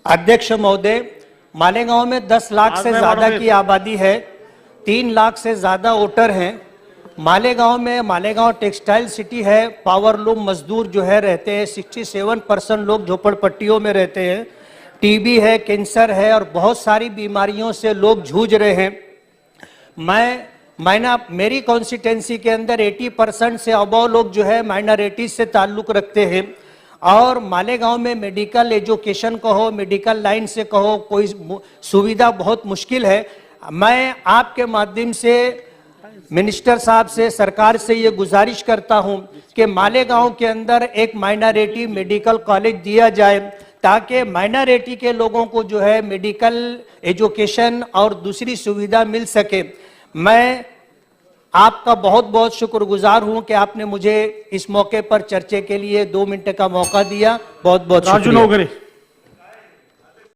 अध्यक्ष महोदय, मालेगांव में 10 लाख से ज्यादा की आबादी है, 3 लाख से ज्यादा वोटर हैं। मालेगांव टेक्सटाइल सिटी है, पावरलूम मजदूर जो है रहते हैं, 67% लोग झोपड़पट्टियों में रहते हैं। टीबी है, कैंसर है और बहुत सारी बीमारियों से लोग जूझ रहे हैं। मेरी कॉन्स्टिट्यूंसी के अंदर 80% से अबव लोग जो है माइनॉरिटीज से ताल्लुक रखते हैं और मालेगांव में मेडिकल एजुकेशन कहो, मेडिकल लाइन से कहो, कोई सुविधा बहुत मुश्किल है। मैं आपके माध्यम से मिनिस्टर साहब से, सरकार से ये गुजारिश करता हूं कि मालेगांव के अंदर एक माइनॉरिटी मेडिकल कॉलेज दिया जाए ताकि माइनॉरिटी के लोगों को जो है मेडिकल एजुकेशन और दूसरी सुविधा मिल सके। मैं आपका बहुत बहुत शुक्रगुजार हूं कि आपने मुझे इस मौके पर चर्चा के लिए 2 मिनट का मौका दिया। बहुत बहुत शुक्रिया।